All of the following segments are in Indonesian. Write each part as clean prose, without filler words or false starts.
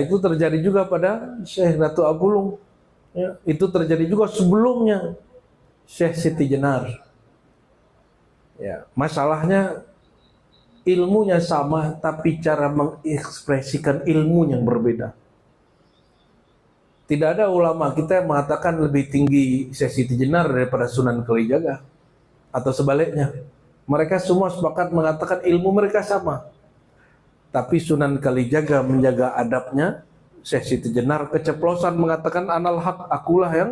Itu terjadi juga pada Syekh Datuk Abulung. Ya, itu terjadi juga sebelumnya Syekh Siti Jenar. Ya, masalahnya ilmunya sama, tapi cara mengekspresikan ilmu yang berbeda. Tidak ada ulama kita yang mengatakan lebih tinggi Syekh Siti Jenar daripada Sunan Kalijaga, atau sebaliknya. Mereka semua sepakat mengatakan ilmu mereka sama. Tapi Sunan Kalijaga menjaga adabnya, Syekh Siti Jenar keceplosan mengatakan anal haq, akulah yang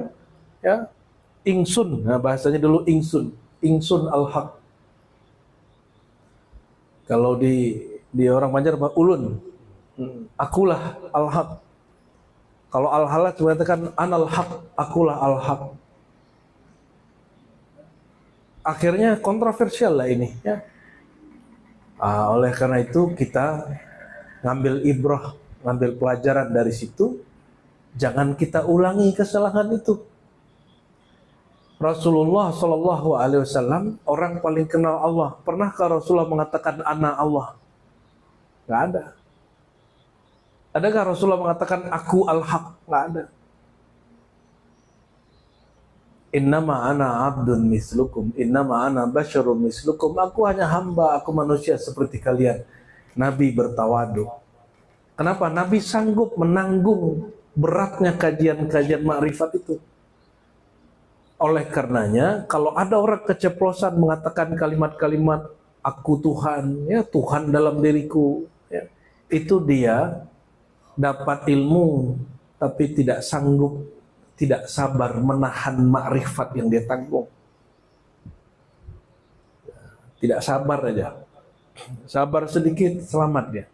ya ingsun. Nah, bahasanya dulu ingsun al haq. Kalau di orang Banjar ulun, akulah al haq. Kalau al-halaj mengatakan anal haq, akulah al-haq. Akhirnya kontroversial lah ini. Ya. Oleh karena itu kita ngambil ibrah, ngambil pelajaran dari situ. Jangan kita ulangi kesalahan itu. Rasulullah Shallallahu Alaihi Wasallam orang paling kenal Allah. Pernahkah Rasulullah mengatakan ana Allah? Gak ada. Adakah Rasulullah mengatakan aku al-haq? Nggak ada. Innama ana abdun mislukum, innama ana basyarum mislukum. Aku hanya hamba, aku manusia seperti kalian. Nabi bertawadu. Kenapa? Nabi sanggup menanggung beratnya kajian-kajian makrifat itu. Oleh karenanya, kalau ada orang keceplosan mengatakan kalimat-kalimat aku Tuhan, ya Tuhan dalam diriku, ya, itu dia dapat ilmu tapi tidak sanggup, tidak sabar menahan makrifat yang dia tanggung. Tidak sabar aja. Sabar sedikit selamat dia.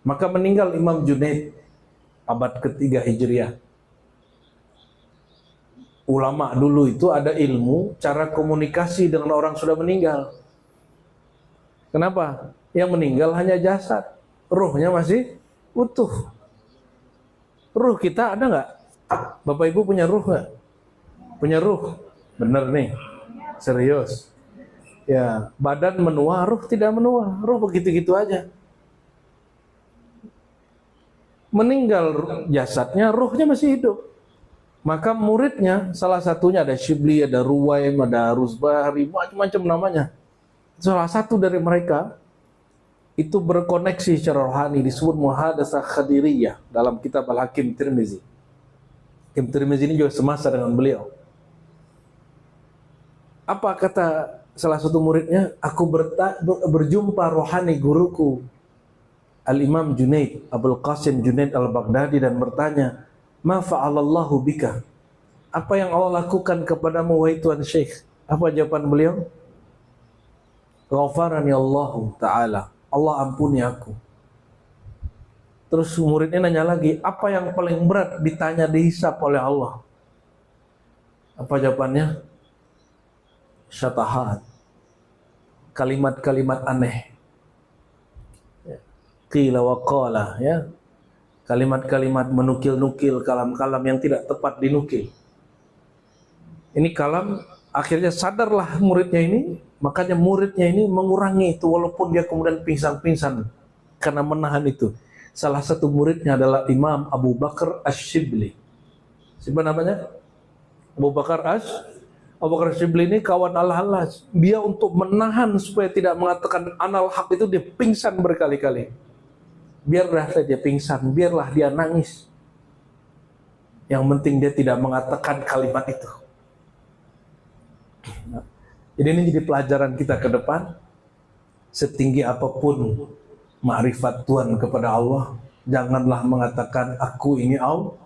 Maka meninggal Imam Junaid abad ketiga Hijriah. Ulama dulu itu ada ilmu cara komunikasi dengan orang sudah meninggal. Kenapa? Yang meninggal hanya jasad, ruhnya masih utuh. Ruh kita ada nggak? Bapak Ibu punya ruh nggak? Punya ruh? Bener nih, serius. Ya, badan menua, ruh tidak menua. Ruh begitu-gitu aja. Meninggal jasadnya, ruhnya masih hidup. Maka muridnya, salah satunya ada Syibli, ada Ruwaim, ada Rusbahri, macam-macam namanya. Salah satu dari mereka itu berkoneksi secara rohani, disebut Muhadatsah Khadiriyah dalam kitab Al-Hakim Tirmizi. Hakim Tirmizi ini juga semasa dengan beliau. Apa kata salah satu muridnya? Aku berjumpa rohani guruku Al-Imam Junaid, Abul Qasim Junaid Al-Baghdadi, dan bertanya, ma fa'alallahu bika? Apa yang Allah lakukan kepadamu wahai Tuan Syekh? Apa jawaban beliau? Ghafarani Allahu Ta'ala, Allah ampuni aku. Terus muridnya nanya lagi, apa yang paling berat ditanya dihisab oleh Allah? Apa jawabannya? Syatahat, kalimat-kalimat aneh. Qila wa qala, ya. Kalimat-kalimat menukil-nukil, kalam-kalam yang tidak tepat dinukil. Ini kalam, akhirnya sadarlah muridnya ini, makanya muridnya ini mengurangi itu walaupun dia kemudian pingsan-pingsan karena menahan itu. Salah satu muridnya adalah Imam Abu Bakar Asy-Syibli. Siapa namanya? Abu Bakar Asy-Syibli ini kawan Al-Hallaj. Dia untuk menahan supaya tidak mengatakan anal haq itu dia pingsan berkali-kali. Biarlah dia pingsan, biarlah dia nangis. Yang penting dia tidak mengatakan kalimat itu. Jadi ini jadi pelajaran kita ke depan. Setinggi apapun ma'rifat Tuhan kepada Allah, janganlah mengatakan aku ini Allah.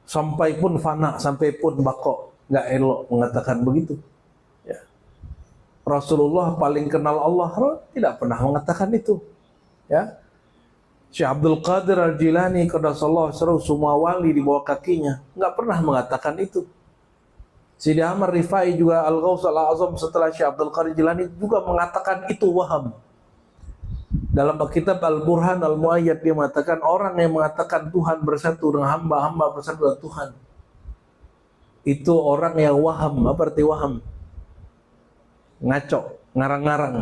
Sampai pun fana, sampai pun bako, nggak elok mengatakan begitu. Ya. Rasulullah paling kenal Allah tidak pernah mengatakan itu. Ya. Syekh Abdul Qadir Al-Jilani qaddasallahu sirruhu, semua wali di bawah kakinya, nggak pernah mengatakan itu. Sidi Ahmad Rifai juga Al-Ghaus Al-Azam setelah Syekh Abdul Qadir Jilani juga mengatakan itu waham. Dalam kitab Al-Burhan Al-Muayyad dia mengatakan orang yang mengatakan Tuhan bersatu dengan hamba, hamba bersatu dengan Tuhan, itu orang yang waham. Apa arti waham? Ngaco, ngarang-ngarang.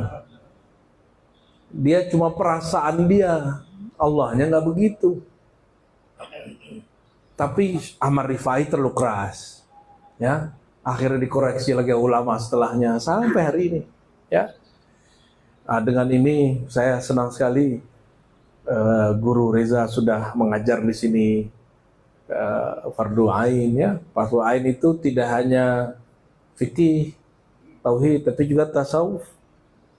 Dia cuma perasaan dia, Allahnya nggak begitu. Tapi Ahmad Rifai terlalu keras, ya. Akhirnya dikoreksi lagi ulama setelahnya sampai hari ini, ya. Nah, dengan ini saya senang sekali Guru Reza sudah mengajar di sini fardu ain, ya. Fardu ain itu tidak hanya fikih, tauhid, tapi juga tasawuf.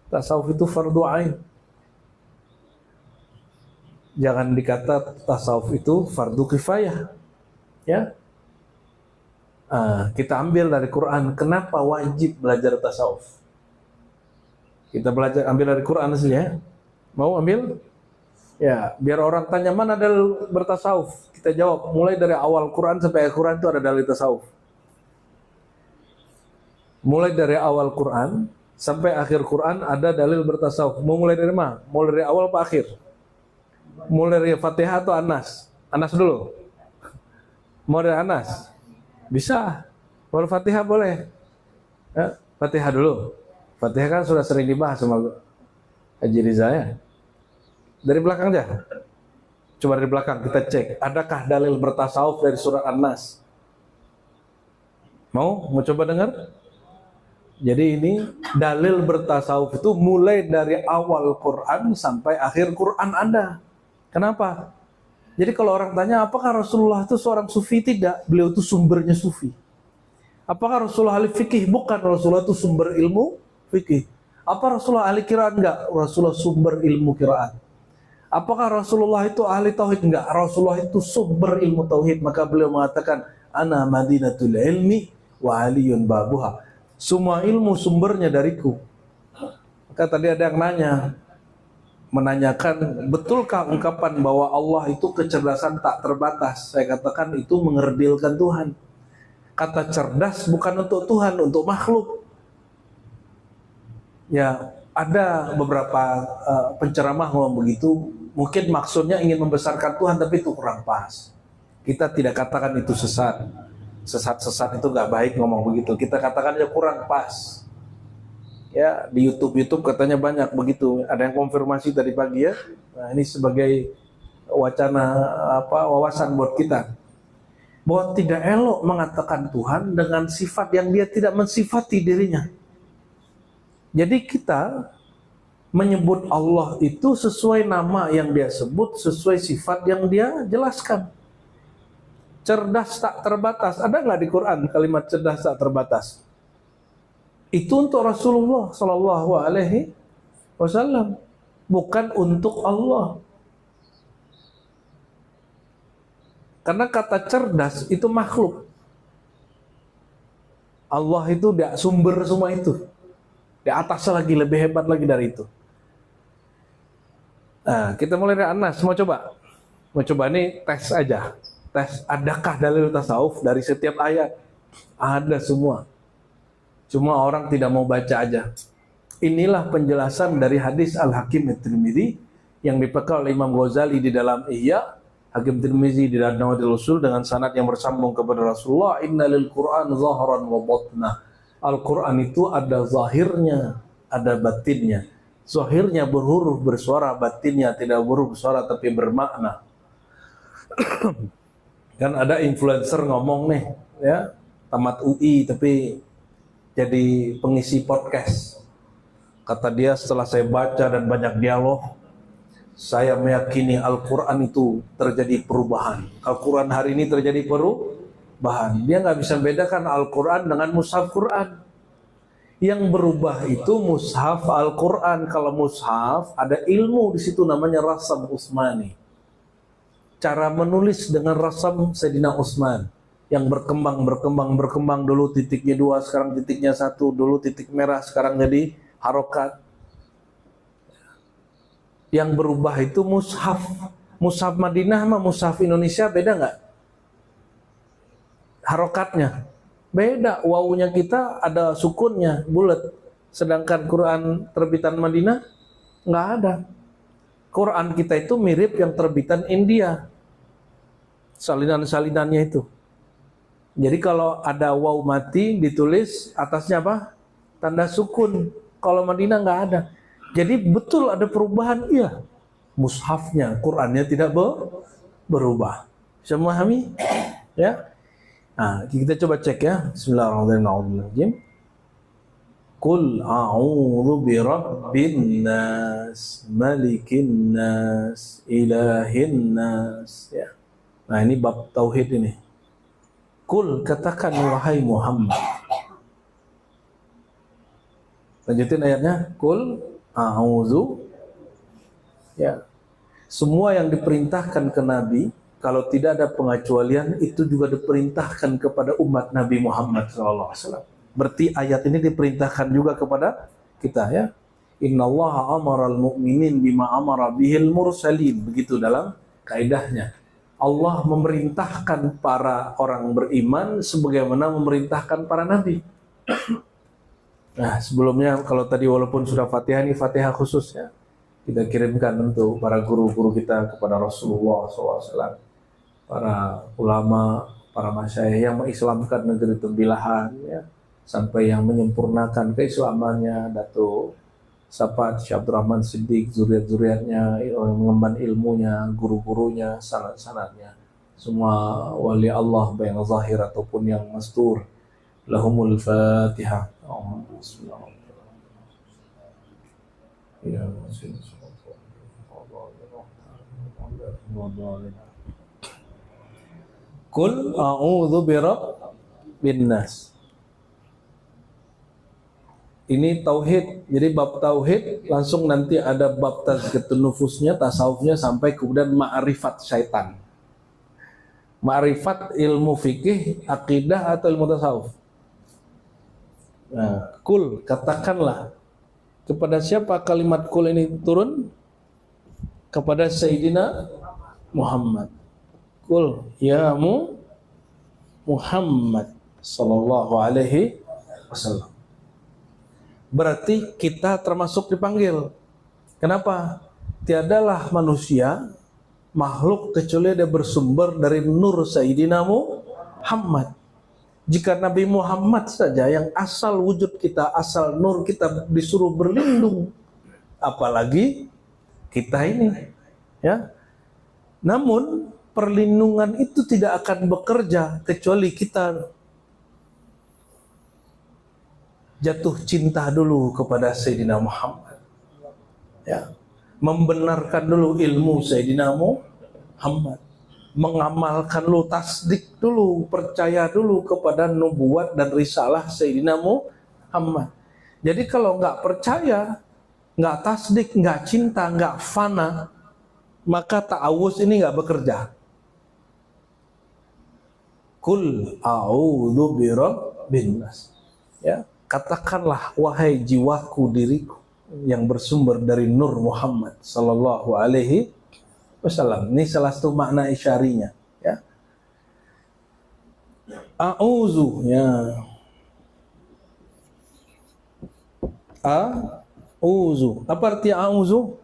Tasawuf itu fardu ain. Jangan dikata tasawuf itu fardu kifayah, ya. Kita ambil dari Quran, kenapa wajib belajar tasawuf? Kita ambil dari Quran saja, ya. Mau ambil? Ya, biar orang tanya mana dalil bertasawuf, kita jawab mulai dari awal Quran sampai akhir Quran itu ada dalil tasawuf. Mulai dari awal Quran sampai akhir Quran ada dalil bertasawuf. Mau mulai dari mana? Mulai dari awal apa akhir? Mulai dari Fatihah atau Anas? Anas dulu. Mau dari Anas? Bisa. Kalau Fatihah boleh. Ya, Fatihah dulu. Fatihah kan sudah sering dibahas sama Haji Riza, ya. Dari belakang aja. Coba dari belakang kita cek. Adakah dalil bertasawuf dari surat An-Nas? Mau coba dengar? Jadi ini dalil bertasawuf itu mulai dari awal Quran sampai akhir Quran ada. Kenapa? Jadi kalau orang tanya apakah Rasulullah itu seorang sufi? Tidak, beliau itu sumbernya sufi. Apakah Rasulullah ahli fikih? Bukan, Rasulullah itu sumber ilmu fikih. Apa Rasulullah ahli qiraat? Enggak, Rasulullah sumber ilmu qiraat. Apakah Rasulullah itu ahli tauhid? Enggak, Rasulullah itu sumber ilmu tauhid. Maka beliau mengatakan, ana madinatul ilmi wa aliyun babuha. Semua ilmu sumbernya dariku. Maka tadi ada yang menanyakan, betulkah ungkapan bahwa Allah itu kecerdasan tak terbatas? Saya katakan itu mengerdilkan Tuhan. Kata cerdas bukan untuk Tuhan, untuk makhluk. Ya, ada beberapa penceramah ngomong begitu, mungkin maksudnya ingin membesarkan Tuhan, tapi itu kurang pas. Kita tidak katakan itu sesat. Sesat-sesat itu nggak baik ngomong begitu. Kita katakan ya kurang pas. Ya, di YouTube katanya banyak begitu. Ada yang konfirmasi tadi pagi, ya. Nah, ini sebagai wacana wawasan buat kita. Bahwa tidak elok mengatakan Tuhan dengan sifat yang dia tidak mensifati dirinya. Jadi kita menyebut Allah itu sesuai nama yang dia sebut, sesuai sifat yang dia jelaskan. Cerdas tak terbatas. Ada nggak di Quran kalimat cerdas tak terbatas? Itu untuk Rasulullah Sallallahu Alaihi Wasallam, bukan untuk Allah. Karena kata cerdas itu makhluk. Allah itu dia sumber semua itu. Di atas lagi, lebih hebat lagi dari itu. Nah, kita mulai dari Anas. Mau coba ini tes aja. Tes, adakah dalil tasawuf dari setiap ayat? Ada semua. Cuma orang tidak mau baca aja. Inilah penjelasan dari hadis Al-Hakim At-Tirmidzi yang dipegang oleh Imam Ghazali di dalam Ihya, Hakim Tirmidzi di dalam Nawaidul Usul dengan sanad yang bersambung kepada Rasulullah. Innalil Qur'an zahran wa batna. Al-Quran itu ada zahirnya, ada batinnya. Zahirnya berhuruf bersuara, batinnya tidak berhuruf bersuara tapi bermakna. Kan ada influencer ngomong nih, ya, tamat UI tapi jadi pengisi podcast. Kata dia, setelah saya baca dan banyak dialog, saya meyakini Al-Quran itu terjadi perubahan. Al-Quran hari ini terjadi perubahan. Dia nggak bisa bedakan Al-Quran dengan mushaf Quran. Yang berubah itu mushaf Al-Quran. Kalau mushaf ada ilmu di situ namanya rasam Utsmani. Cara menulis dengan rasam Sayyidina Utsman yang berkembang dulu titiknya 2, sekarang titiknya 1, dulu titik merah, sekarang jadi harokat. Yang berubah itu mushaf. Mushaf Madinah sama mushaf Indonesia beda nggak? Harokatnya beda. Wawunya kita ada sukunnya bulat, sedangkan Quran terbitan Madinah nggak ada. Quran kita itu mirip yang terbitan India, salinan-salinannya itu. Jadi kalau ada waw mati ditulis atasnya apa? Tanda sukun. Kalau Madinah nggak ada. Jadi betul ada perubahan, iya. Mushafnya, Qurannya tidak berubah. Bisa memahami? Ya. Nah, kita coba cek ya. Bismillahirrahmanirrahim. Qul a'udzu birabbin nas, malikin nas, ilahin nas. Ya. Nah, ini bab tauhid ini. Qul, katakan wahai Muhammad. Lanjutin ayatnya. Qul a'udzu. Ya. Semua yang diperintahkan ke Nabi, kalau tidak ada pengecualian, itu juga diperintahkan kepada umat Nabi Muhammad SAW. Berarti ayat ini diperintahkan juga kepada kita, ya. Innallaha amaral mu'minin bima amara bihil mursalin. Begitu dalam kaidahnya. Allah memerintahkan para orang beriman sebagaimana memerintahkan para nabi. Nah, sebelumnya kalau tadi walaupun sudah Fatihah, ini Fatihah khusus, ya. Kita kirimkan untuk para guru-guru kita kepada Rasulullah SAW, para ulama, para masyayikh yang mengislamkan negeri Tembilahan, ya, sampai yang menyempurnakan keislamannya, Datuk Sapat Syekh Abdurrahman Siddiq, zuriat-zuriatnya, mengemban ilmunya, guru-gurunya, sanad-sanadnya, semua wali Allah baik yang zahir ataupun yang mastur. Lahumul Fatihah. Bismillahirrahmanirrahim. Qul a'udzu birabbin nas. Ini tauhid. Jadi bab tauhid langsung nanti ada bab tazkiyatun nufusnya, tasawufnya, sampai kemudian ma'rifat syaitan. Ma'rifat ilmu fikih, akidah atau ilmu tasawuf. Nah, kul, katakanlah. Kepada siapa kalimat kul ini turun? Kepada Sayyidina Muhammad. Kul ya Muhammad sallallahu alaihi wasallam. Berarti kita termasuk dipanggil. Kenapa? Tiadalah manusia, makhluk kecuali dia bersumber dari nur Sayyidina Muhammad. Jika Nabi Muhammad saja yang asal wujud kita, asal nur kita disuruh berlindung, apalagi kita ini, ya. Namun perlindungan itu tidak akan bekerja kecuali kita jatuh cinta dulu kepada Sayyidina Muhammad, ya. Membenarkan dulu ilmu Sayyidina Muhammad, mengamalkan dulu, tasdik dulu, percaya dulu kepada nubuat dan risalah Sayyidina Muhammad. Jadi kalau nggak percaya, nggak tasdik, nggak cinta, nggak fana, maka ta'awuz ini nggak bekerja. Kul a'udzu birabbin nas. Ya, katakanlah wahai jiwaku, diriku yang bersumber dari nur Muhammad sallallahu alaihi wasallam. Ini salah satu makna isyarinya, ya. A'udzu, ya. A'udzu. Apa arti a'udzu?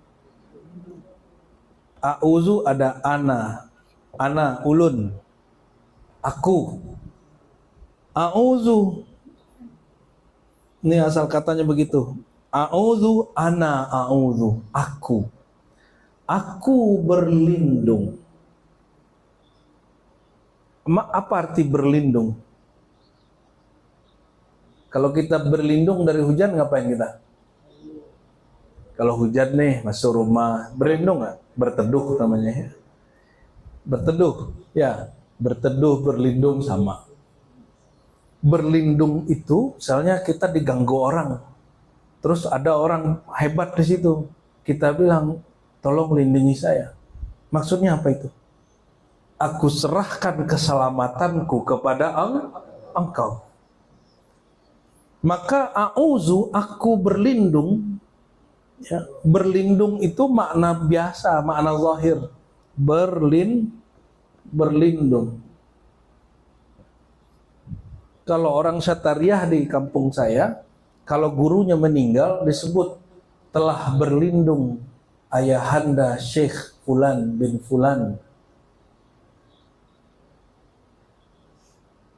A'udzu ada ana, ulun, aku. A'udzu, ini asal katanya begitu. A'udzu, ana a'udzu, aku. Aku berlindung. Apa arti berlindung? Kalau kita berlindung dari hujan, ngapain kita? Kalau hujan nih, masuk rumah, berlindung nggak? Berteduh namanya, ya. Berteduh, ya. Berteduh, berlindung sama. Berlindung itu, misalnya kita diganggu orang, terus ada orang hebat di situ, kita bilang, tolong lindungi saya. Maksudnya apa itu? Aku serahkan keselamatanku kepada engkau. Maka a'udzu, aku berlindung. Ya, berlindung itu makna biasa, makna zahir. Berlindung. Kalau orang Syatariah di kampung saya, kalau gurunya meninggal disebut telah berlindung ayahanda Syekh Fulan bin Fulan.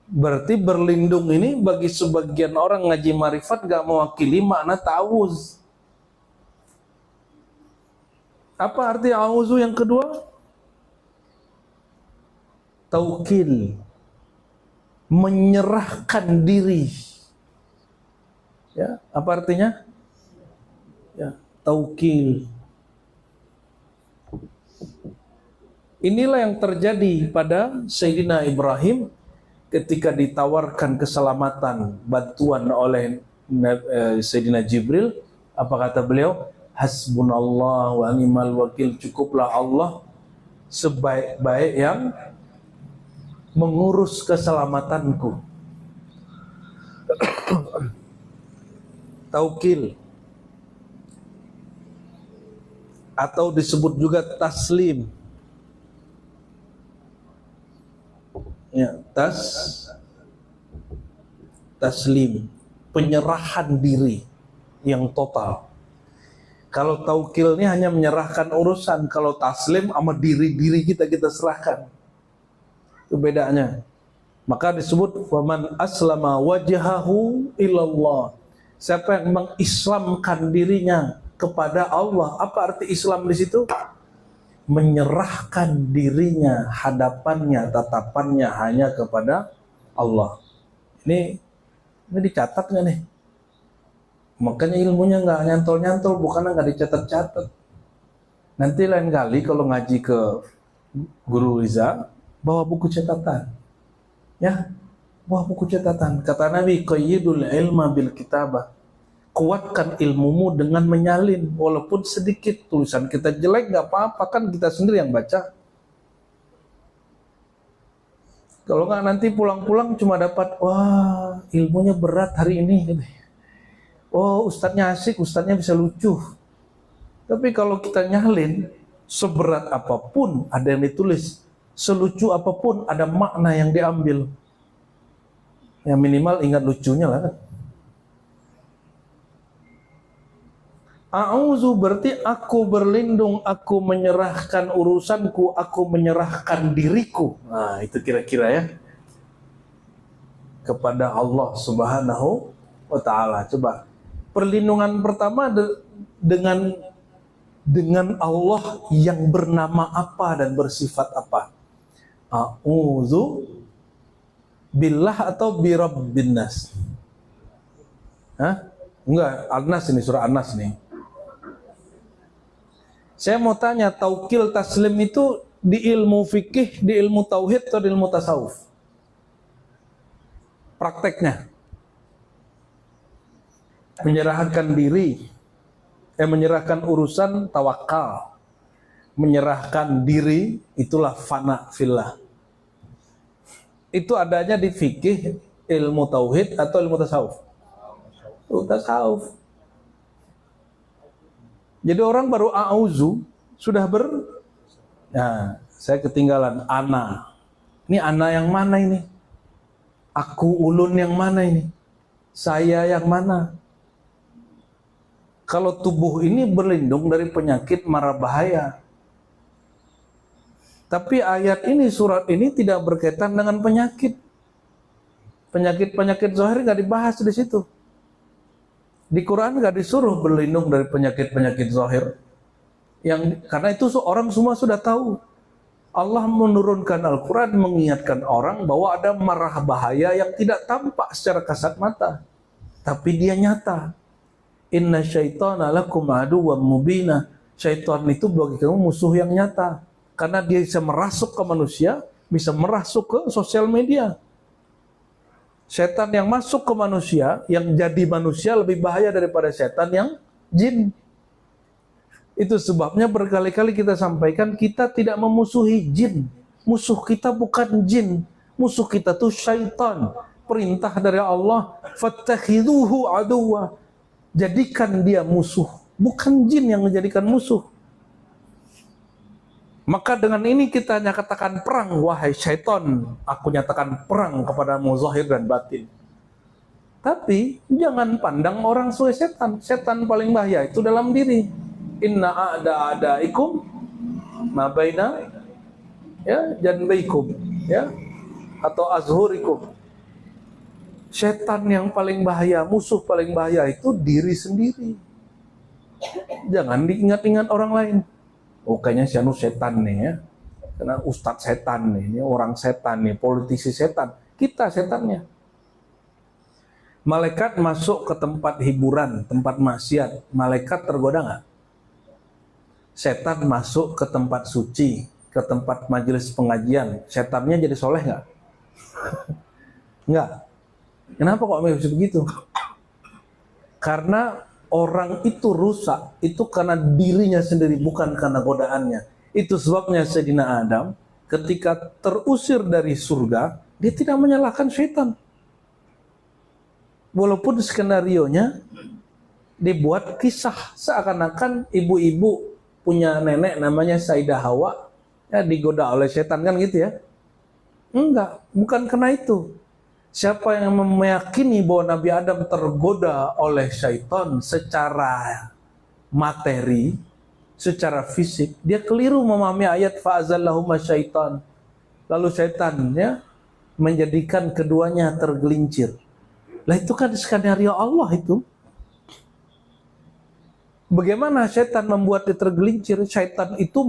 Berarti berlindung ini bagi sebagian orang ngaji marifat gak mewakili makna ta'awuz. Apa arti a'udzu yang kedua? Taukil, menyerahkan diri. Ya, apa artinya? Ya, taukil. Inilah yang terjadi pada Sayyidina Ibrahim ketika ditawarkan keselamatan, bantuan oleh Sayyidina Jibril. Apa kata beliau? Hasbunallah wa ni'mal wakil, cukuplah Allah sebaik-baik yang mengurus keselamatanku. Taukil atau disebut juga taslim. Ya, taslim, penyerahan diri yang total. Kalau taukil ini hanya menyerahkan urusan, kalau taslim sama diri-diri kita serahkan. Itu bedanya. Maka disebut faman aslama wajhahu ilallah. Siapa yang mengislamkan dirinya kepada Allah. Apa arti Islam di situ? Menyerahkan dirinya, hadapannya, tatapannya hanya kepada Allah. Ini dicatat nggak nih? Makanya ilmunya nggak nyantol-nyantol, bukannya nggak dicatat-catat. Nanti lain kali kalau ngaji ke Guru Riza, bawa buku catatan. Ya, bawa buku catatan. Kata Nabi, qayyidul ilma bil kitabah. Kuatkan ilmumu dengan menyalin, walaupun sedikit. Tulisan kita jelek nggak apa-apa, kan kita sendiri yang baca. Kalau nggak nanti pulang-pulang cuma dapat, wah ilmunya berat hari ini. Oh ustadznya asik, ustadznya bisa lucu. Tapi kalau kita nyalin, seberat apapun ada yang ditulis, selucu apapun ada makna yang diambil. Ya minimal ingat lucunya lah kan. A'udzu berarti aku berlindung, aku menyerahkan urusanku, aku menyerahkan diriku. Nah, itu kira-kira ya. Kepada Allah Subhanahu wa taala. Coba. Perlindungan pertama dengan Allah yang bernama apa dan bersifat apa? A'udzu billah atau bi rabbin nas? Hah? Enggak, An-Nas ini, surah An-Nas nih. Saya mau tanya, taukil taslim itu di ilmu fikih, di ilmu tauhid atau di ilmu tasawuf? Prakteknya. Menyerahkan diri, menyerahkan urusan tawakal. Menyerahkan diri, itulah fana fillah. Itu adanya di fikih, ilmu tauhid atau ilmu tasawuf? Tasawuf. Jadi orang baru a'udzu sudah nah, saya ketinggalan ana. Ini ana yang mana ini? Aku ulun yang mana ini? Saya yang mana? Kalau tubuh ini berlindung dari penyakit mara bahaya. Tapi ayat ini, surat ini tidak berkaitan dengan penyakit. Penyakit-penyakit zahir nggak dibahas di situ. Di Quran nggak disuruh berlindung dari penyakit-penyakit zahir. Karena itu orang semua sudah tahu. Allah menurunkan Al-Quran mengingatkan orang bahwa ada marah bahaya yang tidak tampak secara kasat mata. Tapi dia nyata. Inna syaitana lakum aduwwam mubina. Syaitan itu bagi kamu musuh yang nyata. Karena dia bisa merasuk ke manusia, bisa merasuk ke sosial media. Setan yang masuk ke manusia, yang jadi manusia lebih bahaya daripada setan yang jin. Itu sebabnya berkali-kali kita sampaikan, kita tidak memusuhi jin. Musuh kita bukan jin. Musuh kita tuh syaitan. Perintah dari Allah, fattakhiduhu aduwa. Jadikan dia musuh. Bukan jin yang menjadikan musuh. Maka dengan ini kita nyatakan perang, wahai syaitan, aku nyatakan perang kepadamu zahir dan batin. Tapi jangan pandang orang sebagai setan. Setan paling bahaya itu dalam diri. Inna a'da'adaikum ma baina janbaikum atau azhurikum. Setan yang paling bahaya, musuh paling bahaya itu diri sendiri. Jangan diingat-ingat orang lain. Oh kayaknya si anu setan nih ya. Karena ustadz setan nih, ini orang setan nih, politisi setan. Kita setannya. Malaikat masuk ke tempat hiburan, tempat maksiat. Malaikat tergoda nggak? Setan masuk ke tempat suci, ke tempat majelis pengajian. Setannya jadi soleh nggak? Nggak. Kenapa kok bisa begitu? Karena orang itu rusak, itu karena dirinya sendiri, bukan karena godaannya. Itu sebabnya Sayyidina Adam ketika terusir dari surga, dia tidak menyalahkan syaitan. Walaupun skenarionya dibuat kisah seakan-akan ibu-ibu punya nenek namanya Sayyidah Hawa, ya digoda oleh setan kan gitu ya. Enggak, bukan karena itu. Siapa yang meyakini bahwa Nabi Adam tergoda oleh syaitan secara materi, secara fisik, dia keliru memahami ayat fa'azallahuma syaitan. Lalu syaitannya menjadikan keduanya tergelincir. Lah itu kan skenario Allah itu. Bagaimana syaitan membuat dia tergelincir? Syaitan itu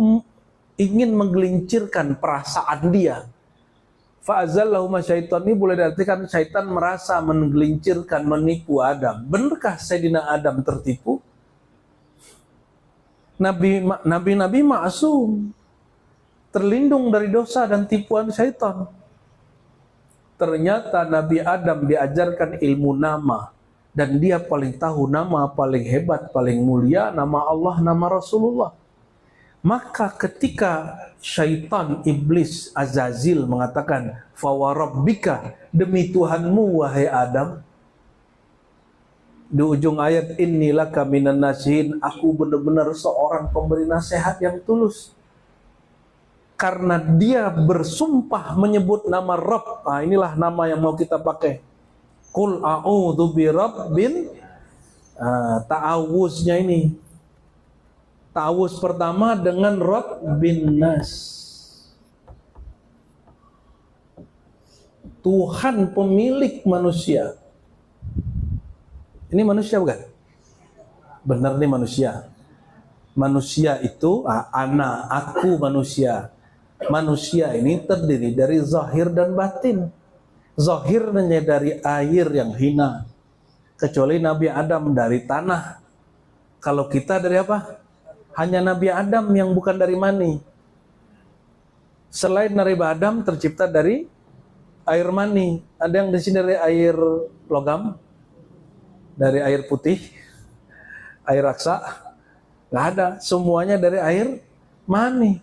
ingin menggelincirkan perasaan dia. Fa'azallahuma syaitan ini boleh diartikan syaitan merasa menggelincirkan, menipu Adam. Benarkah Sayyidina Adam tertipu? Nabi-nabi maksum, terlindung dari dosa dan tipuan syaitan. Ternyata Nabi Adam diajarkan ilmu nama, dan dia paling tahu nama paling hebat, paling mulia, nama Allah, nama Rasulullah. Maka ketika syaitan, iblis, Azazil mengatakan, fawarabbika, demi Tuhanmu wahai Adam, di ujung ayat inni laka minan nasihin, aku benar-benar seorang pemberi nasihat yang tulus. Karena dia bersumpah menyebut nama Rabb. Nah, inilah nama yang mau kita pakai. Qul a'udzu birabbin, ta'awuznya ini. Ta'awuz pertama dengan Rabbin Nas. Tuhan pemilik manusia. Ini manusia bukan? Benar nih manusia. Manusia itu aku manusia. Manusia ini terdiri dari zahir dan batin. Zahirnya dari air yang hina. Kecuali Nabi Adam dari tanah. Kalau kita dari apa? Hanya Nabi Adam yang bukan dari mani. Selain Nabi Adam tercipta dari air mani. Ada yang di sini dari air logam? Dari air putih? Air raksa? Nggak ada. Semuanya dari air mani.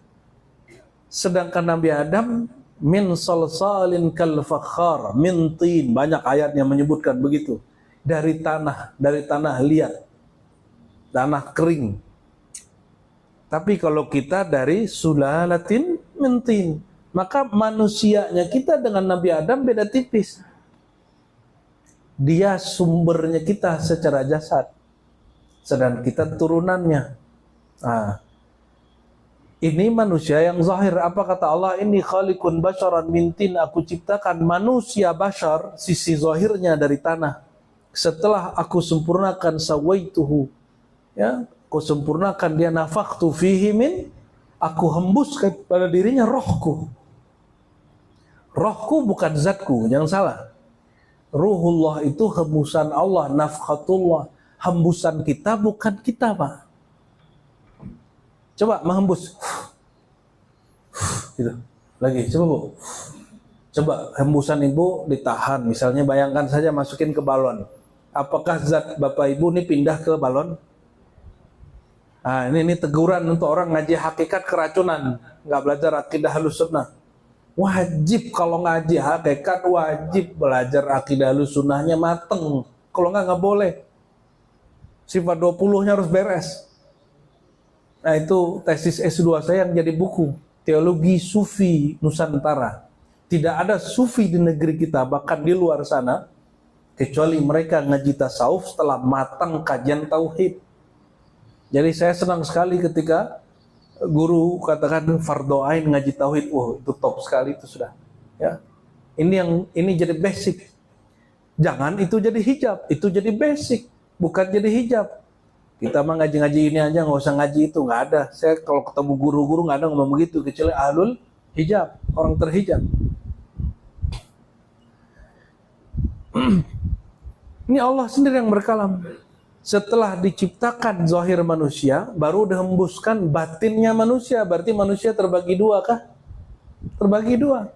Sedangkan Nabi Adam min salsalin kal fakhar min tin, banyak ayat yang menyebutkan begitu, dari tanah liat, tanah kering. Tapi kalau kita dari sulalatin min tin, maka manusianya kita dengan Nabi Adam beda tipis. Dia sumbernya kita secara jasad, sedang kita turunannya. Ini manusia yang zahir. Apa kata Allah? Ini khaliqun basyaran min tin. Aku ciptakan manusia bashar, sisi zahirnya dari tanah. Setelah aku sempurnakan sawaituhu, ya, aku sempurnakan dia, nafakhtu fihi min, aku hembuskan pada dirinya rohku. Rohku bukan zatku, jangan salah. Ruhullah itu hembusan Allah, nafkhatullah. Hembusan kita bukan kita, Pak. Coba menghembus. Gitu. Lagi, coba Bu. Coba hembusan Ibu ditahan. Misalnya bayangkan saja masukin ke balon. Apakah zat Bapak Ibu ini pindah ke balon? Nah, ini teguran untuk orang ngaji hakikat keracunan. Nggak belajar akidah Ahlus Sunnah. Wajib kalau ngaji hakikat, wajib belajar akidah Ahlus Sunnahnya mateng. Kalau nggak boleh. Sifat 20-nya harus beres. Nah itu tesis S2 saya yang jadi buku, Teologi Sufi Nusantara. Tidak ada sufi di negeri kita, bahkan di luar sana, kecuali mereka ngaji tasawuf setelah matang kajian tauhid. Jadi saya senang sekali ketika guru katakan fardhu ain ngaji tauhid. Itu top sekali, itu sudah. Ya. Ini jadi basic. Jangan itu jadi hijab, itu jadi basic, bukan jadi hijab. Kita mah ngaji-ngaji ini aja, nggak usah ngaji itu, nggak ada. Saya kalau ketemu guru-guru nggak ada ngomong begitu, kecuali ahlul hijab, orang terhijab. Ini Allah sendiri yang berkalam. Setelah diciptakan zahir manusia, baru dihembuskan batinnya manusia. Berarti manusia terbagi dua kah? Terbagi dua.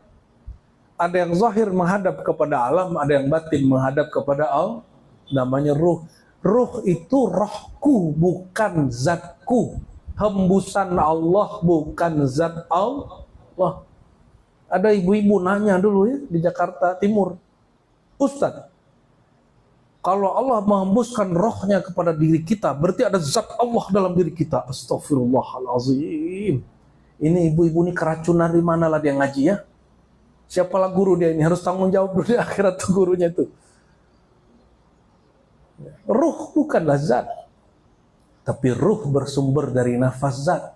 Ada yang zahir menghadap kepada alam, ada yang batin menghadap kepada Allah. Namanya ruh. Ruh itu rohku, bukan zatku. Hembusan Allah, bukan zat Allah. Ada ibu-ibu nanya dulu ya di Jakarta Timur, Ustadz, kalau Allah menghembuskan rohnya kepada diri kita, berarti ada zat Allah dalam diri kita. Astagfirullahalazim. Ini ibu-ibu ini keracunan di mana lah dia ngaji ya? Siapalah guru dia ini, harus tanggung jawab dulu di akhirat tuh gurunya itu. Ruh bukanlah zat, tapi ruh bersumber dari nafas zat.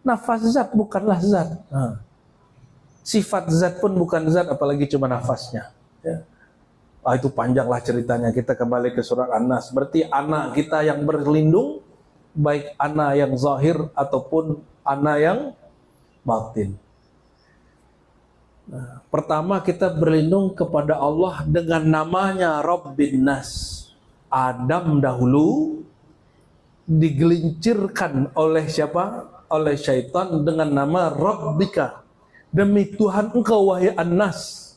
Nafas zat bukanlah zat. Sifat zat pun bukan zat, apalagi cuma nafasnya. Ya. Itu panjanglah ceritanya. Kita kembali ke surat An-Nas. Berarti anak kita yang berlindung, baik anak yang zahir ataupun anak yang batin. Pertama kita berlindung kepada Allah dengan namanya Rabbin Nas. Adam dahulu digelincirkan oleh siapa? Oleh syaitan dengan nama Rabbika. Demi Tuhan engkau wahai An-Nas.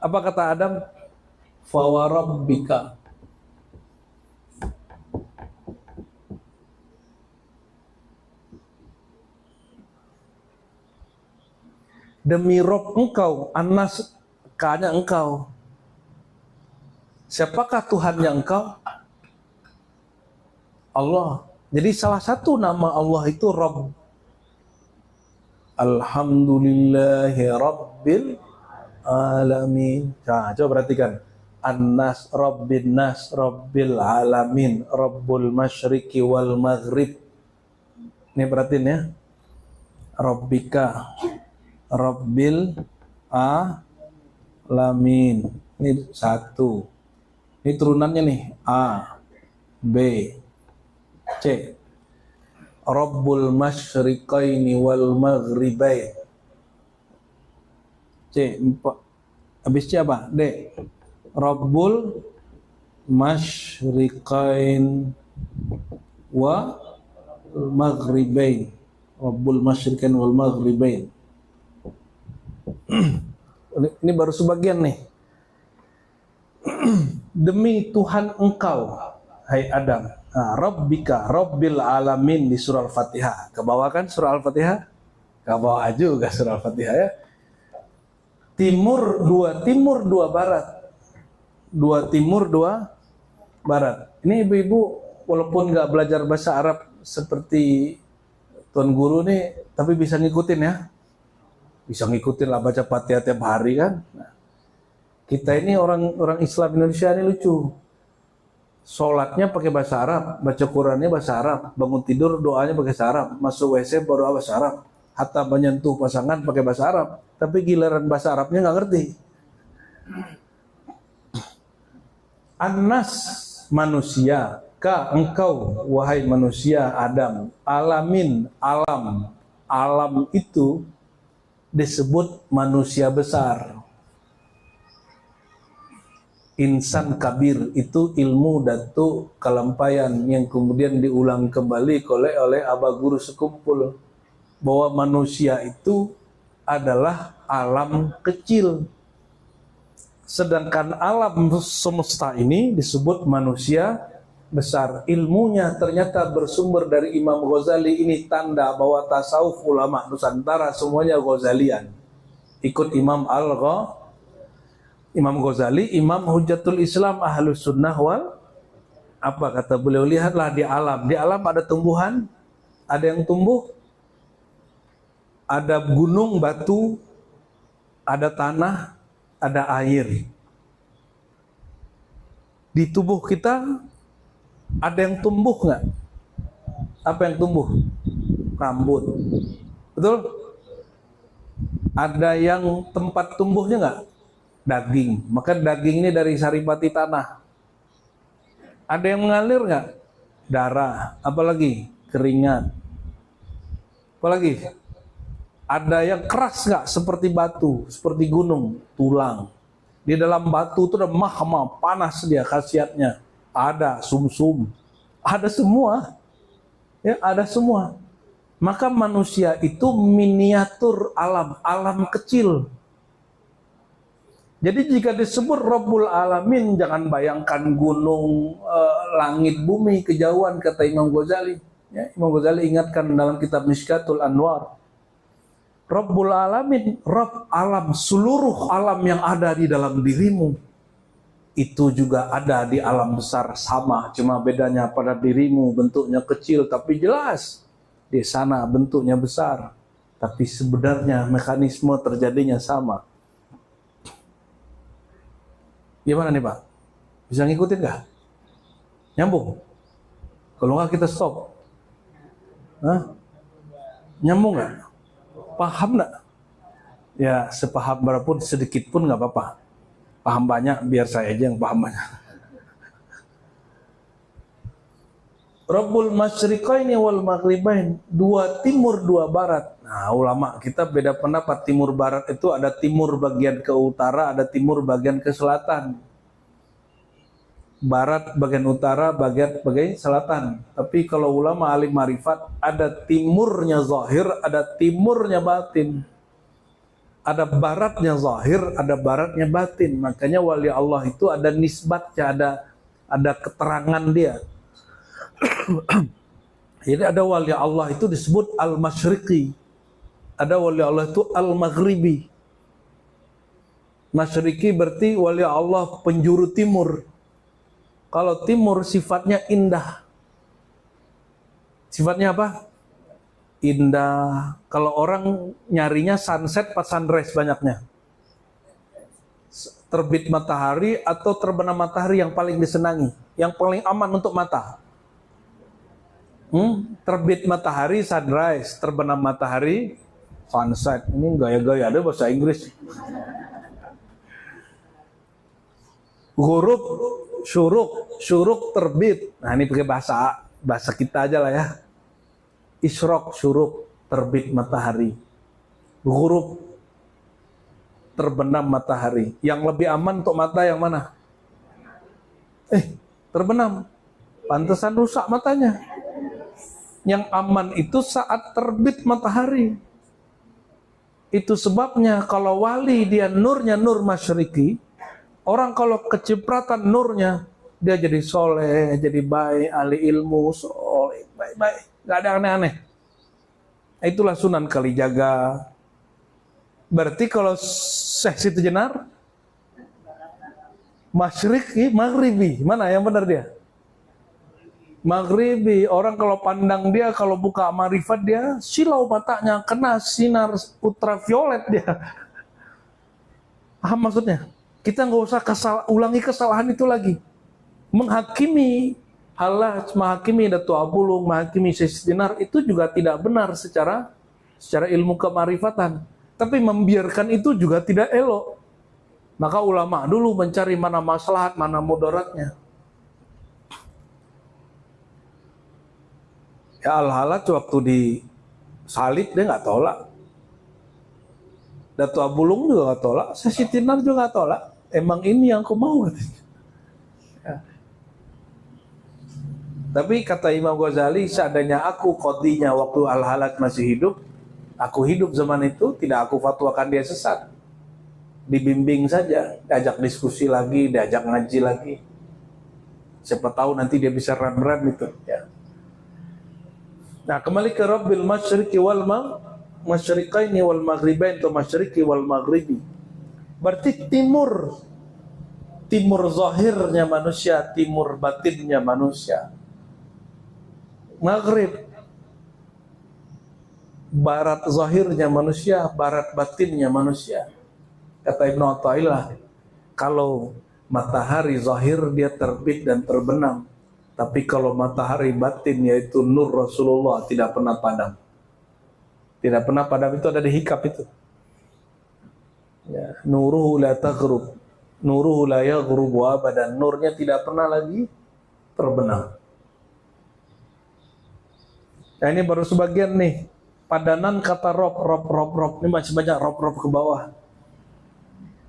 Apa kata Adam? Fawarabbika. Demi Rob engkau, An-Nas, K-nya engkau. Siapakah Tuhan yang engkau? Allah. Jadi salah satu nama Allah itu Rabb. Alhamdulillahi Rabbil Alamin. Nah, coba perhatikan. An-Nas, Rabbin Nas, Rabbil Alamin, Rabbul Masyriqi wal Maghrib. Ini perhatiin ya. Rabbika, Rabbil Alamin. Ini satu. Ini turunannya nih, A, B, C. Rabbul Masyriqaini wal Maghribain. C, 4. Habis C apa? D. Rabbul Masyriqain wa Maghribain. Rabbul Masyriqain wal Maghribain. Ini baru sebagian nih. Demi Tuhan engkau, hai Adam. Rabbika, Rabbil Alamin di surah Al-Fatihah. Kebawa kan surah Al-Fatihah? Kebawa juga surah Al-Fatihah ya. Timur dua barat. Dua timur, dua barat. Ini ibu-ibu walaupun nggak belajar bahasa Arab seperti tuan guru nih, tapi bisa ngikutin ya. Bisa ngikutin lah baca Fatihah tiap hari kan. Nah, kita ini orang Islam Indonesia ini lucu. Sholatnya pakai bahasa Arab, baca Qurannya bahasa Arab, bangun tidur doanya pakai bahasa Arab, masuk WC berdoa bahasa Arab, hatta menyentuh pasangan pakai bahasa Arab, tapi giliran bahasa Arabnya nggak ngerti. An-Nas manusia, ka engkau wahai manusia Adam, alamin alam, alam itu disebut manusia besar. Insan kabir itu ilmu datu kelampaian yang kemudian diulang kembali oleh abah guru sekumpul bahwa manusia itu adalah alam kecil, sedangkan alam semesta ini disebut manusia besar. Ilmunya ternyata bersumber dari Imam Ghazali. Ini tanda bahwa tasawuf ulama Nusantara semuanya Ghazalian, ikut Imam Ghazali, Imam Hujjatul Islam Ahlus Sunnah wal. Apa kata beliau? Lihatlah di alam. Di alam ada tumbuhan, ada yang tumbuh, ada gunung, batu, ada tanah, ada air. Di tubuh kita ada yang tumbuh nggak? Apa yang tumbuh? Rambut. Betul? Ada yang tempat tumbuhnya nggak? Daging. Maka daging ini dari saripati tanah. Ada yang mengalir nggak? darah, apalagi keringat, apalagi ada yang keras nggak seperti batu, seperti gunung, tulang. Di dalam batu itu ada mahma, panas dia khasiatnya. Ada sumsum, ada semua, ya ada semua. Maka manusia itu miniatur alam, alam kecil. Jadi jika disebut Rabbul Alamin, jangan bayangkan gunung, langit, bumi, kejauhan, kata Imam Ghazali. Ya, Imam Ghazali ingatkan dalam kitab Mishkatul Anwar. Rabbul Alamin, Rabb alam, seluruh alam yang ada di dalam dirimu, itu juga ada di alam besar sama. Cuma bedanya pada dirimu bentuknya kecil, tapi jelas. Di sana bentuknya besar, tapi sebenarnya mekanisme terjadinya sama. Gimana nih Pak? Bisa ngikutin nggak? Nyambung? Kalau nggak kita stop. Hah? Nyambung nggak? Paham nggak? Ya sepaham berapun sedikit pun nggak apa-apa. Paham banyak biar saya aja yang paham banyak. Rabbul Masyriqaini wal Maghribain, dua timur dua barat. Nah ulama kita beda pendapat. Timur barat itu ada timur bagian ke utara, ada timur bagian ke selatan. Barat bagian utara, bagian selatan. Tapi kalau ulama alim marifat, ada timurnya zahir, ada timurnya batin. Ada baratnya zahir, ada baratnya batin. Makanya wali Allah itu ada nisbatnya, ada keterangan dia. Jadi ada wali Allah itu disebut al-masyriqi. Ada wali Allah itu al-maghribi. Masyriqi berarti wali Allah penjuru timur. Kalau timur sifatnya indah. Sifatnya apa? Indah. Kalau orang nyarinya sunset pas sunrise banyaknya. Terbit matahari atau terbenam matahari yang paling disenangi. Yang paling aman untuk mata. Terbit matahari sunrise, terbenam matahari sunset. Ini gaya-gaya ada bahasa Inggris. Ghurub, syuruk terbit. Nah ini pakai bahasa kita aja lah ya. Isyraq, syuruk, terbit matahari. Ghurub, terbenam matahari. Yang lebih aman untuk mata yang mana? Terbenam. Pantesan rusak matanya. Yang aman itu saat terbit matahari. Itu sebabnya kalau wali dia nurnya nur masyriqi, orang kalau kecipratan nurnya, dia jadi soleh, jadi baik, ahli ilmu, soleh, baik-baik. Gak ada aneh-aneh. Itulah Sunan Kalijaga. Berarti kalau Syekh Siti Jenar, masyriqi, maghribi. Mana yang benar dia? Maghribi. Orang kalau pandang dia, kalau buka marifat dia, silau matanya, kena sinar ultraviolet dia. Paham maksudnya? Kita nggak usah ulangi kesalahan itu lagi. Menghakimi Allah, menghakimi Datuk Abulung, menghakimi Syekh Dinar itu juga tidak benar secara ilmu kemarifatan. Tapi membiarkan itu juga tidak elok. Maka ulama dulu mencari mana maslahat, mana mudaratnya. Ya Al-Halaj waktu disalib dia nggak tolak. Datuk Abulung juga nggak tolak, Syekh Dinar juga nggak tolak. Emang ini yang aku mau. Ya. Tapi kata Imam Ghazali, seandainya aku qadhinya waktu Al-Halaj masih hidup, aku hidup zaman itu, tidak aku fatwakan dia sesat. Dibimbing saja, diajak diskusi lagi, diajak ngaji lagi. Siapa tahu nanti dia bisa rem-rem itu. Ya. Nah kembali ke Rabbil Masyriqi wal Masyriqaini wal Maghribain atau Masyriqi wal Maghribi. Berarti timur zahirnya manusia, timur batinnya manusia. Maghrib, barat zahirnya manusia, barat batinnya manusia. Kata Ibnu Athaillah, kalau matahari zahir dia terbit dan terbenam, tapi kalau matahari batin yaitu nur Rasulullah tidak pernah padam. Tidak pernah padam itu ada di hikab itu. Ya, nuruhu la taghrub, nuruhu la yaghrubu abadan. Nurnya tidak pernah lagi terbenam. Nah, ini baru sebagian nih. Padanan kata rob. Ini masih banyak rob ke bawah.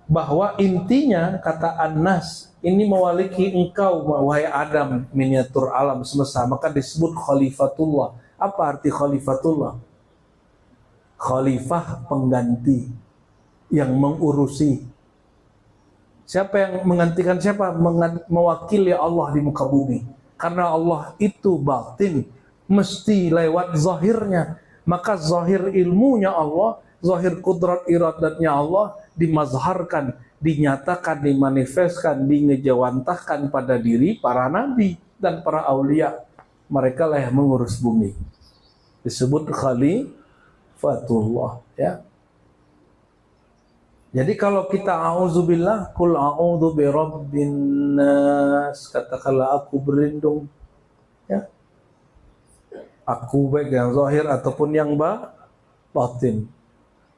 Bahwa intinya kata An-Nas ini mewaliki engkau wahai Adam, miniatur alam semesta, maka disebut khalifatullah. Apa arti khalifatullah? Khalifah pengganti yang mengurusi. Siapa yang menggantikan siapa? Mewakili Allah di muka bumi. Karena Allah itu batin, mesti lewat zahirnya. Maka zahir ilmunya Allah, zahir kudrat iradatnya Allah dimazharkan, dinyatakan, dimanifestkan, dingejawantahkan pada diri para nabi dan para aulia. Mereka lah yang mengurus bumi. Disebut khalifatullah, ya. Jadi kalau kita auzubillah, kul a'udzu birabbin nas, katakanlah aku berlindung, ya. Aku baik yang zahir ataupun yang batin,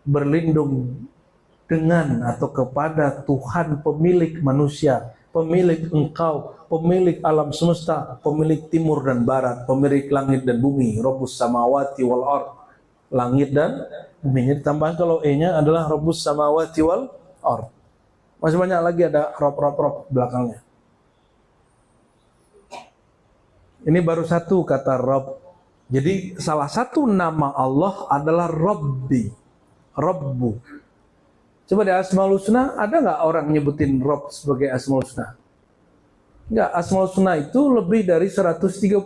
berlindung dengan atau kepada Tuhan pemilik manusia, pemilik engkau, pemilik alam semesta, pemilik timur dan barat, pemilik langit dan bumi, Rabbus samawati wal ard, langit dan bumi. Ditambahkan kalau E-nya adalah Rabbus samawati wal ard. Masih banyak lagi ada rob belakangnya. Ini baru satu kata Rabb. Jadi salah satu nama Allah adalah Rabbi, Rabbu. Coba di Asmaul Husna ada nggak orang nyebutin Rabb sebagai Asmaul Husna? Enggak, Asmaul Husna itu lebih dari 130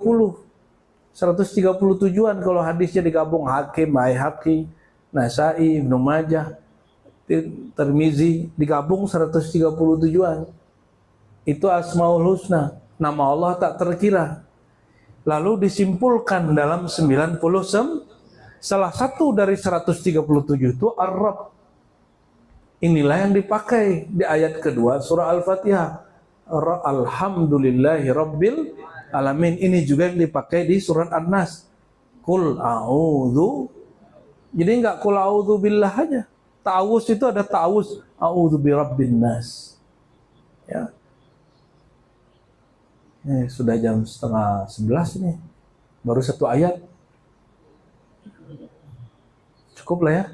tujuan kalau hadisnya digabung, Hakim, Baihaqi, Nasai, Ibnu Majah, Tirmizi, digabung 130 tujuan. Itu Asmaul Husna, nama Allah tak terkira. Lalu disimpulkan dalam 90 salah satu dari 137 itu Ar-Rabb. Inilah yang dipakai di ayat kedua surah Al-Fatihah. Alhamdulillahi Rabbil Alamin. Ini juga yang dipakai di surat An-Nas. Kul a'udzu. Jadi enggak kul a'udzu billah aja. Ta'awuz itu ada ta'awuz. A'udzu birabbin nas. Ya. Sudah jam 10:30 ini. Baru satu ayat. Cukup lah ya.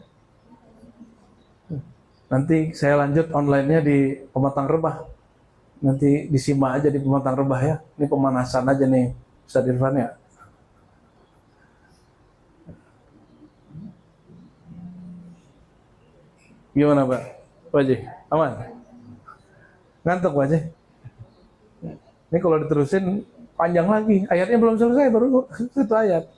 Nanti saya lanjut online-nya di Pematang Rebah. Nanti disimak aja di Pematang Rebah ya. Ini pemanasan aja nih Ustaz Irfan ya. Gimana Pak? Pak Haji, aman? Ngantuk Pak Haji? Ini kalau diterusin panjang lagi. Ayatnya belum selesai, baru satu ayat.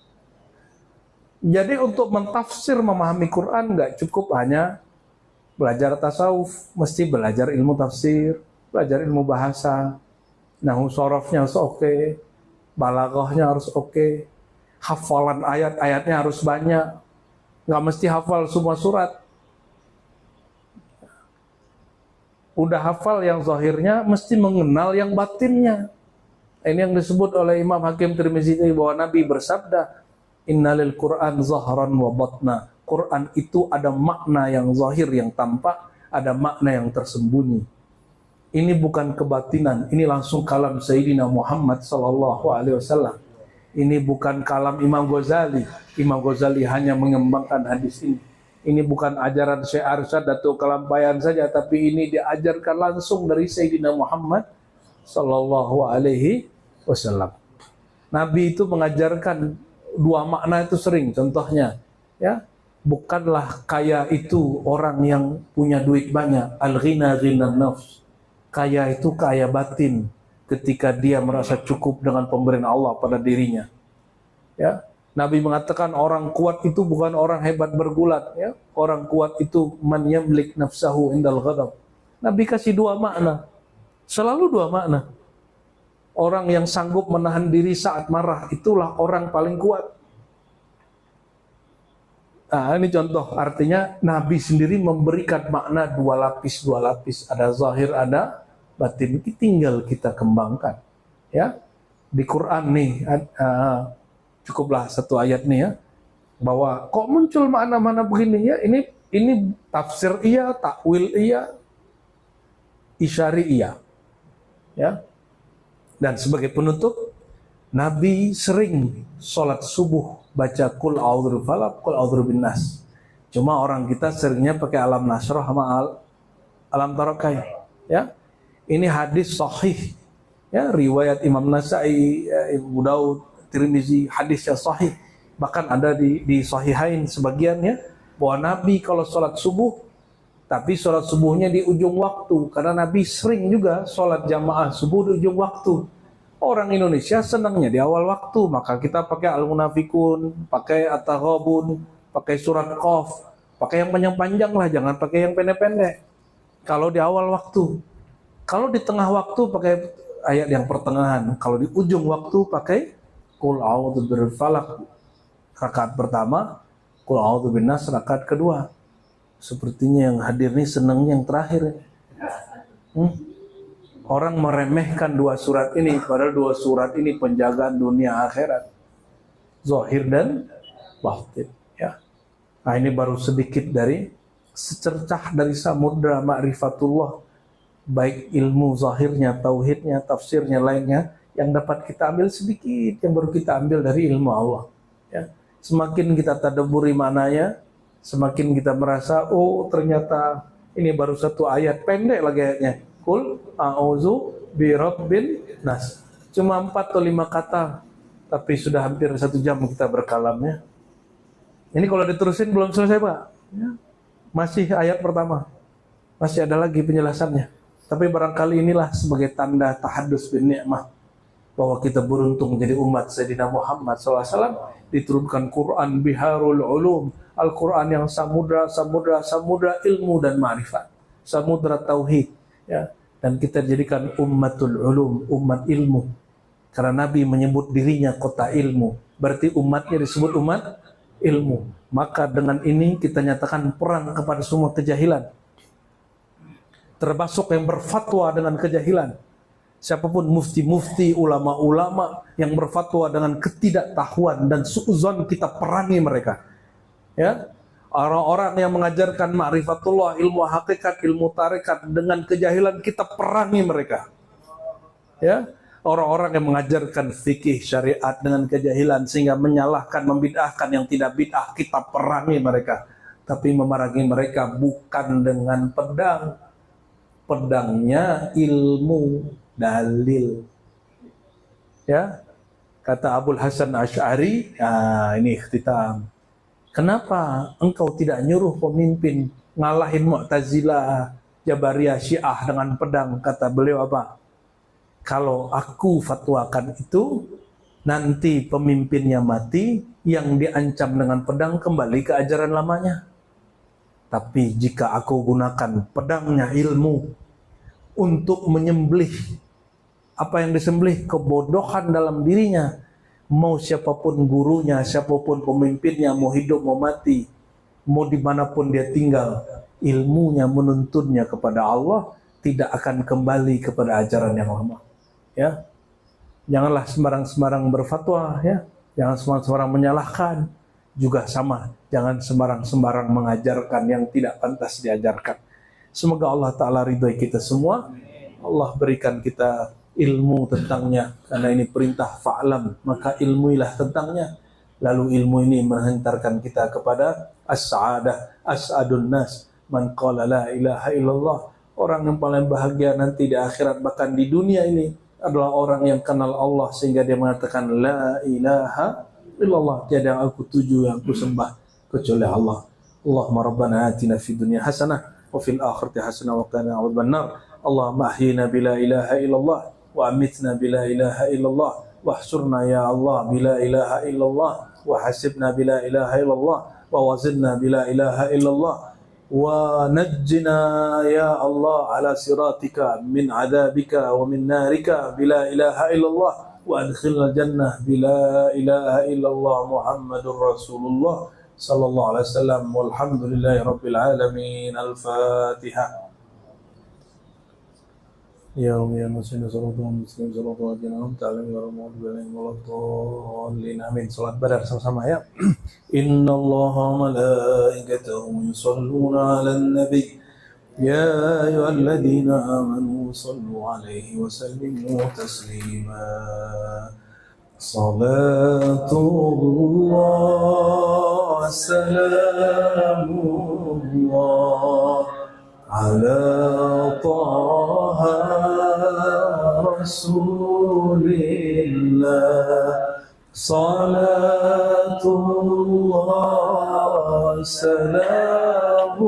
Jadi untuk mentafsir, memahami Quran nggak cukup hanya belajar tasawuf, mesti belajar ilmu tafsir, belajar ilmu bahasa, nahwu sorofnya harus oke, balaghahnya harus oke, hafalan ayat-ayatnya harus banyak, nggak mesti hafal semua surat. Udah hafal yang zahirnya, mesti mengenal yang batinnya. Ini yang disebut oleh Imam Hakim Tirmizi bahwa Nabi bersabda, Innalil Quran zahran wa batna. Quran itu ada makna yang zahir, yang tampak, ada makna yang tersembunyi. Ini bukan kebatinan, ini langsung kalam Sayyidina Muhammad sallallahu alaihi wasallam. Ini bukan kalam Imam Ghazali. Imam Ghazali hanya mengembangkan hadis ini. Ini bukan ajaran Syekh Arsyad atau Kelampayan saja, tapi ini diajarkan langsung dari Sayyidina Muhammad sallallahu alaihi wasallam. Nabi itu mengajarkan dua makna itu sering, contohnya ya, bukanlah kaya itu orang yang punya duit banyak, al-ghina ghinan nafs. Kaya itu kaya batin, ketika dia merasa cukup dengan pemberian Allah pada dirinya. Ya, Nabi mengatakan orang kuat itu bukan orang hebat bergulat, ya. Orang kuat itu man yamlik nafsahu indal ghadab. Nabi kasih dua makna. Selalu dua makna. Orang yang sanggup menahan diri saat marah, itulah orang paling kuat. Nah, ini contoh, artinya Nabi sendiri memberikan makna dua lapis. Ada zahir, ada batin. Ini tinggal kita kembangkan. Ya, di Quran nih, cukuplah satu ayat nih ya, bahwa kok muncul makna-makna begini ya, ini tafsir iya, takwil iya, isyari iya. Ya. Dan sebagai penutup, Nabi sering sholat subuh baca kul a'udzu birabbil falaq, kul a'udzu birabbin nas. Cuma orang kita seringnya pakai alam nasrah sama alam tarokai. Ya, ini hadis sahih. Ya, riwayat Imam Nasai, Abu Daud, Tirmizi, hadis yang sahih. Bahkan ada di sahihain sebagiannya bahwa Nabi kalau sholat subuh, tapi sholat subuhnya di ujung waktu, karena Nabi sering juga sholat jamaah subuh di ujung waktu. Orang Indonesia senangnya di awal waktu, maka kita pakai Al-Munafikun, pakai At-Taghabun, pakai surat Qaf, pakai yang panjang-panjang lah, jangan pakai yang pendek-pendek. Kalau di awal waktu, kalau di tengah waktu pakai ayat yang pertengahan, kalau di ujung waktu pakai Qul a'udzu birabbil falaq rakaat pertama, Qul a'udzu binnas rakaat kedua. Sepertinya yang hadir ini senangnya yang terakhir. Orang meremehkan dua surat ini, padahal dua surat ini penjagaan dunia akhirat, zahir dan batin. Ya. Nah, ini baru sedikit dari secercah dari samudra ma'rifatullah, baik ilmu zahirnya, tauhidnya, tafsirnya, lainnya, yang dapat kita ambil sedikit, yang baru kita ambil dari ilmu Allah. Ya. Semakin kita tadabburi maknanya, semakin kita merasa, oh ternyata ini baru satu ayat, pendek lagi ayatnya. Qul a'udzu birabbin nas. Cuma 4 atau 5 kata, tapi sudah hampir 1 jam kita berkalamnya. Ini kalau diterusin belum selesai, Pak. Ya. Masih ayat pertama. Masih ada lagi penjelasannya. Tapi barangkali inilah sebagai tanda tahaddus bin ni'mah, bahwa kita beruntung jadi umat Sayyidina Muhammad SAW, diturunkan Quran biharul ulum, Al-Quran yang samudra ilmu dan ma'rifat, samudra tauhid, ya. Dan kita jadikan ummatul ulum, umat ilmu, karena Nabi menyebut dirinya kota ilmu, berarti umatnya disebut umat ilmu. Maka dengan ini kita nyatakan perang kepada semua kejahilan, termasuk yang berfatwa dengan kejahilan. Siapapun mufti-mufti, ulama-ulama yang berfatwa dengan ketidaktahuan dan suudzon, kita perangi mereka. Ya, orang-orang yang mengajarkan ma'rifatullah, ilmu hakikat, ilmu tarekat dengan kejahilan, kita perangi mereka. Ya, orang-orang yang mengajarkan fikih syariat dengan kejahilan sehingga menyalahkan, membid'ahkan yang tidak bid'ah, kita perangi mereka. Tapi memerangi mereka bukan dengan pedang. Pedangnya ilmu, dalil. Ya, kata Abul Hasan Asy'ari, ini ikhtitam. Kenapa engkau tidak nyuruh pemimpin ngalahin Mu'tazilah, Jabariyah, Syiah dengan pedang? Kata beliau apa? Kalau aku fatwakan itu, nanti pemimpinnya mati, yang diancam dengan pedang kembali ke ajaran lamanya. Tapi jika aku gunakan pedangnya ilmu untuk menyembelih apa yang disembelih, kebodohan dalam dirinya, mau siapapun gurunya, siapapun pemimpinnya, mau hidup mau mati, mau dimanapun dia tinggal, ilmunya menuntunnya kepada Allah, tidak akan kembali kepada ajaran yang lama. Ya, janganlah sembarang-sembarang berfatwa, ya, jangan sembarang-sembarang menyalahkan, juga sama, jangan sembarang-sembarang mengajarkan yang tidak pantas diajarkan. Semoga Allah Ta'ala ridhoi kita semua, Allah berikan kita ilmu tentangnya, karena ini perintah fa'lam, maka ilmuilah tentangnya. Lalu ilmu ini menghantarkan kita kepada as-sa'adah, as'adun nas, man qala la ilaha illallah. Orang yang paling bahagia nanti di akhirat, bahkan di dunia ini, adalah orang yang kenal Allah sehingga dia mengatakan la ilaha illallah, tiada yang aku tuju, yang aku sembah kecuali Allah. Allahumma rabbana atina fid dunya hasanah wa fil akhirati hasanah wa qina adzabannar. Allahumma ahyina bila ilaha illallah wa amitna bila ilaha illallah wahsyurna ya Allah bila ilaha illallah wa hasibna bila ilaha illallah wa wazinna bila ilaha illallah wa najjina ya Allah ala siratika min adabika wa min narika bila ilaha illallah wa adkhilna jannah bila ilaha illallah Muhammadur Rasulullah sallallahu alaihi wasallam walhamdulillahi rabbil alamin. Al-Fatihah. Ya Rabbi ya Muslim sallallahu muslim sallallahu alaihi wasallam ta'ala wa rahmatullahi wa barakatuh. Amin. Salat badar sama-sama ya. Innallaha malaikatahu yusholluna 'alan nabi ya ayyuhalladzina amanu shallu 'alaihi wa sallimu taslima. Salatullah salamullah ala taha rasulillah. Salatullah salamullah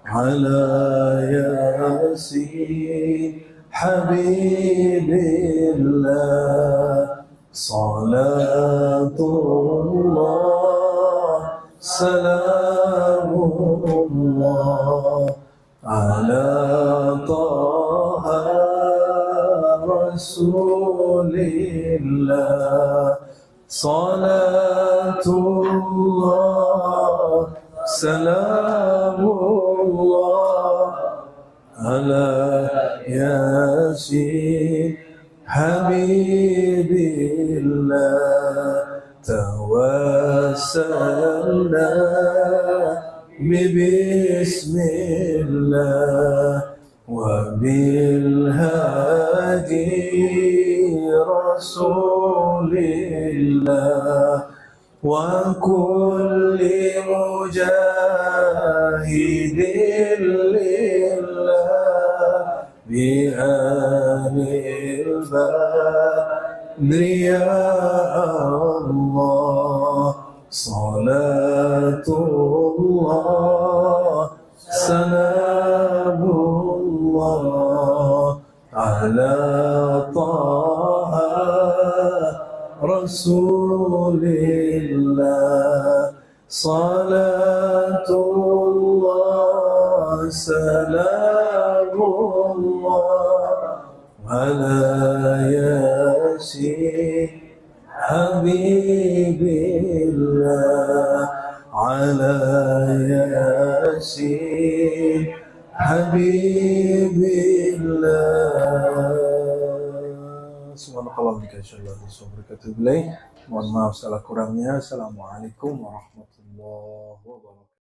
ala yasin habibillah. Salatullah salamullah ala taha rasulillah. Salatullah salamullah ala yasin habibillah. Tawassalna bismillah wa bil hadi rasulillah wa kulli mujahidin lillah bi anil badri ya Allah. Salatullah salamullah ala taha rasulillah. Salatullah salamullah ala yasin habibillah. Ala yasin habibillah. Subhanallah wa Mohon maaf salah kurangnya. Assalamualaikum warahmatullahi wabarakatuh.